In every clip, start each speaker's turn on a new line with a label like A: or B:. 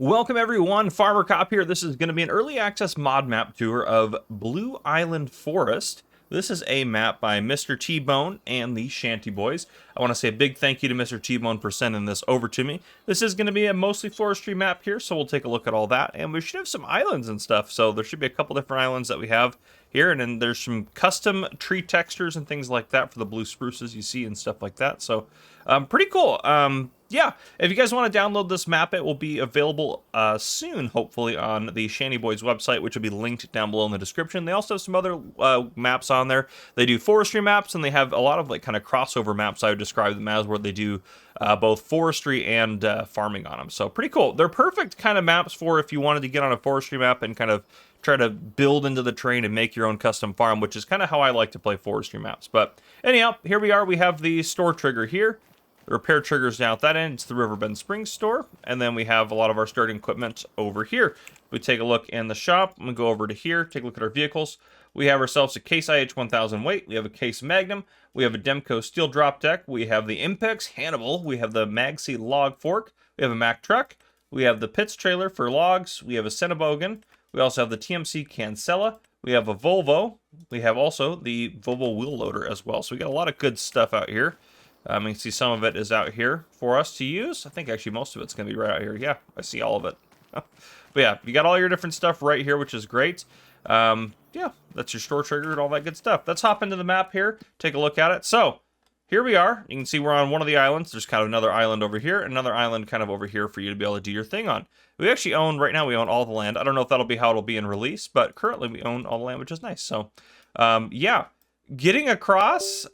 A: Welcome everyone, Farmer Cop here. This is going to be an early access mod map tour of Blue Island Forest. This is a map by Mr. T-Bone and the Shanty Boys. I want to say a big thank you to Mr. T-Bone for sending this over to me. This is going to be a mostly forestry map here, so we'll take a look at all that. And we should have some islands and stuff, so there should be a couple different islands that we have here. And then there's some custom tree textures and things like that for the blue spruces you see and stuff like that. So pretty cool. Yeah, if you guys want to download this map, it will be available soon, hopefully, on the Shanty Boys website, which will be linked down below in the description. They also have some other maps on there. They do forestry maps, and they have a lot of like kind of crossover maps, I would describe them as, where they do both forestry and farming on them. So pretty cool. They're perfect kind of maps for if you wanted to get on a forestry map and kind of try to build into the terrain and make your own custom farm, which is kind of how I like to play forestry maps. But anyhow, here we are. We have the store trigger here. The repair triggers down at that end. It's the Riverbend Springs store. And then we have a lot of our starting equipment over here. We take a look in the shop. I'm going to go over to here, take a look at our vehicles. We have ourselves a Case IH 1000 weight. We have a Case Magnum. We have a Demco steel drop deck. We have the Impex Hannibal. We have the Magsea log fork. We have a Mack truck. We have the Pitts trailer for logs. We have a Centobogan. We also have the TMC Cancela. We have a Volvo. We have also the Volvo wheel loader as well. So we got a lot of good stuff out here. You can see some of it is out here for us to use. I think actually most of it's going to be right out here. Yeah, I see all of it. But yeah, you got all your different stuff right here, which is great. Yeah, that's your store trigger and all that good stuff. Let's hop into the map here, take a look at it. So here we are. You can see we're on one of the islands. There's kind of another island over here, another island kind of over here for you to be able to do your thing on. We actually own, right now we own all the land. I don't know if that'll be how it'll be in release, but currently we own all the land, which is nice. So yeah, getting across,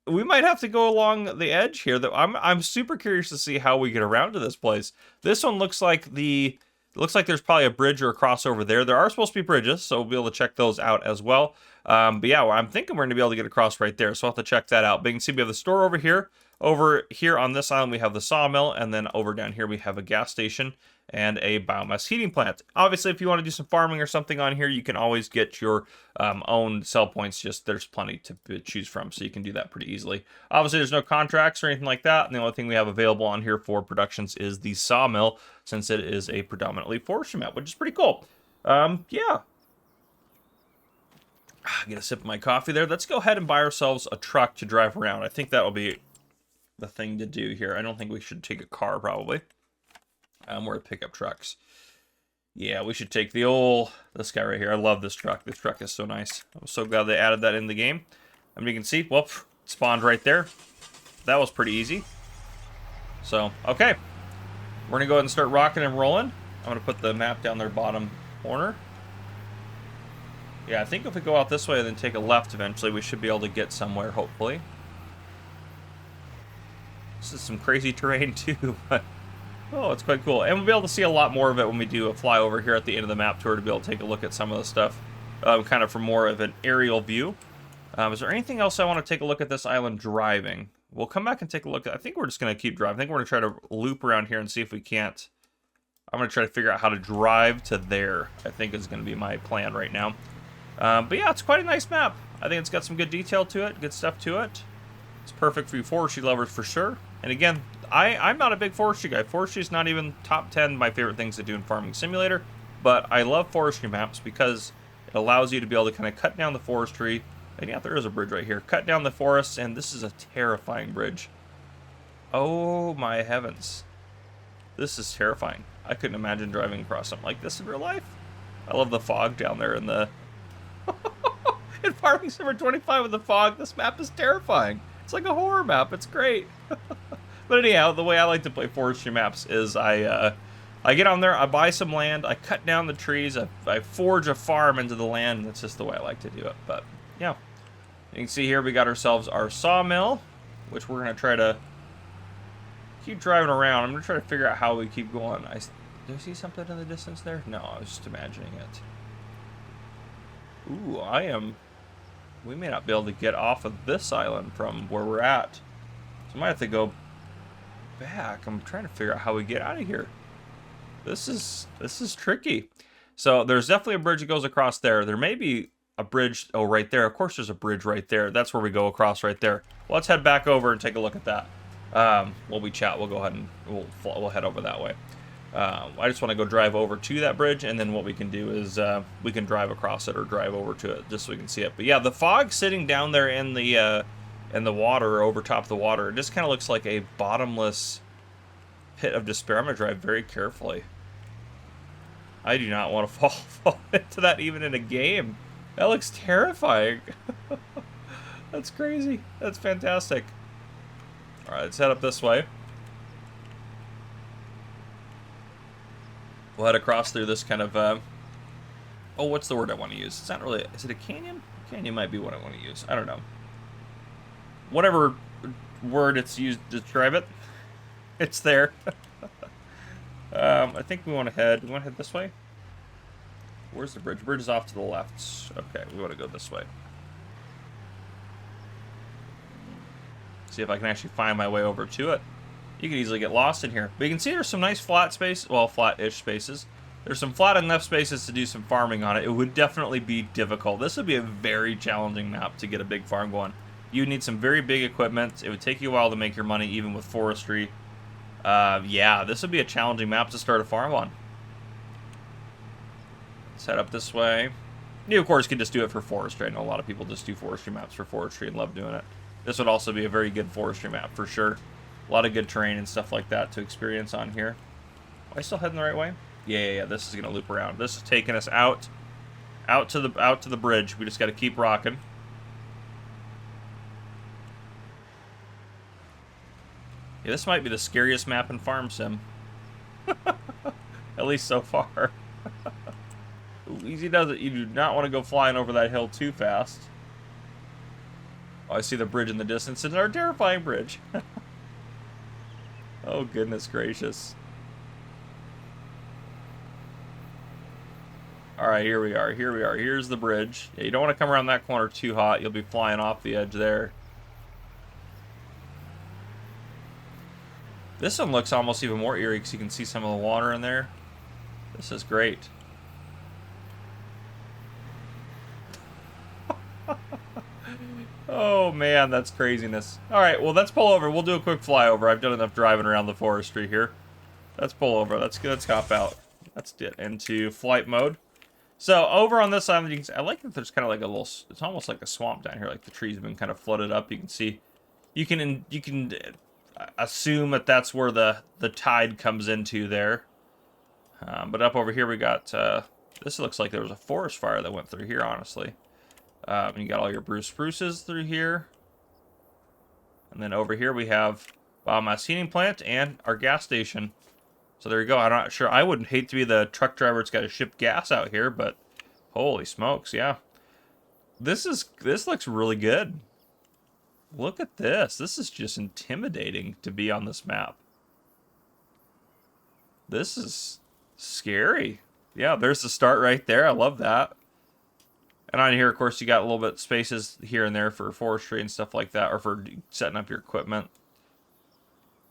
A: we might have to go along the edge here. I'm super curious to see how we get around to this place. This one looks like there's probably a bridge or a crossover there. There are supposed to be bridges, so we'll be able to check those out as well. But yeah, I'm thinking we're going to be able to get across right there, so I'll have to check that out. But you can see we have the store over here. Over here on this island, we have the sawmill, and then over down here, we have a gas station and a biomass heating plant. Obviously, if you want to do some farming or something on here, you can always get your own sell points. Just there's plenty to choose from, so you can do that pretty easily. Obviously, there's no contracts or anything like that, and the only thing we have available on here for productions is the sawmill, since it is a predominantly forestry map, which is pretty cool. Yeah. Get a sip of my coffee there. Let's go ahead and buy ourselves a truck to drive around. I think that'll be the thing to do here. I don't think we should take a car, probably. We're at pickup trucks. Yeah, we should take this guy right here. I love this truck. This truck is so nice. I'm so glad they added that in the game. I mean, you can see, well, it spawned right there. That was pretty easy. So, okay. We're going to go ahead and start rocking and rolling. I'm going to put the map down their bottom corner. Yeah, I think if we go out this way and then take a left eventually, we should be able to get somewhere, hopefully. This is some crazy terrain, too, but oh, it's quite cool. And we'll be able to see a lot more of it when we do a flyover here at the end of the map tour to be able to take a look at some of the stuff, kind of from more of an aerial view. Is there anything else I want to take a look at this island driving? We'll come back and take a look. I think we're just going to keep driving. I think we're going to try to loop around here and see if we can't. I'm going to try to figure out how to drive to there, I think is going to be my plan right now. But yeah, it's quite a nice map. I think it's got some good detail to it, good stuff to it. It's perfect for you forestry lovers for sure. And again, I'm not a big forestry guy. Forestry is not even top 10 my favorite things to do in Farming Simulator, but I love forestry maps because it allows you to be able to kind of cut down the forestry. And yeah, there is a bridge right here. Cut down the forests, and this is a terrifying bridge. Oh my heavens. This is terrifying. I couldn't imagine driving across something like this in real life. I love the fog down there in the... in Farming Simulator 25 with the fog, this map is terrifying. It's like a horror map. It's great. But anyhow, the way I like to play forestry maps is I get on there, I buy some land, I cut down the trees, I forge a farm into the land, and that's just the way I like to do it. But yeah, you can see here we got ourselves our sawmill, which we're going to try to keep driving around. I'm going to try to figure out how we keep going. Do I see something in the distance there? No, I was just imagining it. Ooh, we may not be able to get off of this island from where we're at. So I might have to go back. I'm trying to figure out how we get out of here. This is tricky. So there's definitely a bridge that goes across there. There may be a bridge, oh, right there. Of course there's a bridge right there. That's where we go across right there. Well, let's head back over and take a look at that. While we chat, we'll go ahead and we'll head over that way. I just want to go drive over to that bridge, and then what we can do is we can drive across it or drive over to it just so we can see it. But yeah, the fog sitting down there in the water, over top of the water, it just kind of looks like a bottomless pit of despair. I'm going to drive very carefully. I do not want to fall into that even in a game. That looks terrifying. That's crazy. That's fantastic. All right, let's head up this way. We'll head across through this kind of, oh, what's the word I want to use? It's not really, is it a canyon? Canyon might be what I want to use. I don't know. Whatever word it's used to describe it, it's there. I think we want to head this way? Where's the bridge? The bridge is off to the left. Okay, we want to go this way. See if I can actually find my way over to it. You could easily get lost in here. But you can see there's some nice flat space, well, flat-ish spaces. There's some flat enough spaces to do some farming on it. It would definitely be difficult. This would be a very challenging map to get a big farm going. You would need some very big equipment. It would take you a while to make your money, even with forestry. Yeah, this would be a challenging map to start a farm on. Let's head up this way. You, of course, could just do it for forestry. I know a lot of people just do forestry maps for forestry and love doing it. This would also be a very good forestry map, for sure. A lot of good terrain and stuff like that to experience on here. Am I still heading the right way? Yeah. This is gonna loop around. This is taking us out to the bridge. We just got to keep rocking. Yeah, this might be the scariest map in Farm Sim. At least so far. Ooh, easy does it. You do not want to go flying over that hill too fast. Oh, I see the bridge in the distance. It's our terrifying bridge. Oh, goodness gracious. Alright, here we are. Here's the bridge. Yeah, you don't want to come around that corner too hot. You'll be flying off the edge there. This one looks almost even more eerie because you can see some of the water in there. This is great. Oh man, that's craziness. Alright, well, let's pull over. We'll do a quick flyover. I've done enough driving around the forestry here. Let's pull over. Let's hop out. Let's get into flight mode. So over on this island, you can see, I like that there's kind of like a little, it's almost like a swamp down here. Like the trees have been kind of flooded up. You can see, you can assume that that's where the tide comes into there. But up over here we got, this looks like there was a forest fire that went through here, honestly. You got all your Bruce spruces through here. And then over here we have biomass heating plant and our gas station. So there you go. I'm not sure. I wouldn't hate to be the truck driver that's got to ship gas out here, but holy smokes, yeah. This looks really good. Look at this. This is just intimidating to be on this map. This is scary. Yeah, there's the start right there. I love that. And on here, of course, you got a little bit of spaces here and there for forestry and stuff like that, or for setting up your equipment.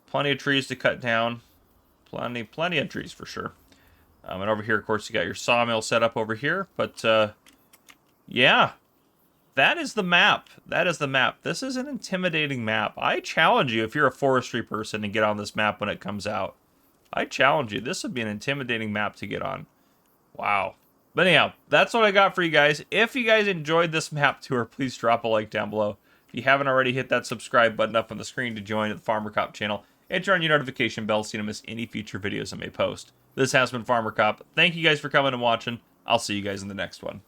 A: Plenty of trees to cut down. Plenty of trees for sure. And over here, of course, you got your sawmill set up over here. But, yeah, that is the map. That is the map. This is an intimidating map. I challenge you, if you're a forestry person, to get on this map when it comes out. I challenge you. This would be an intimidating map to get on. Wow. But anyhow, that's what I got for you guys. If you guys enjoyed this map tour, please drop a like down below. If you haven't already, hit that subscribe button up on the screen to join the Farmer Cop channel. And turn on your notification bell so you don't miss any future videos I may post. This has been Farmer Cop. Thank you guys for coming and watching. I'll see you guys in the next one.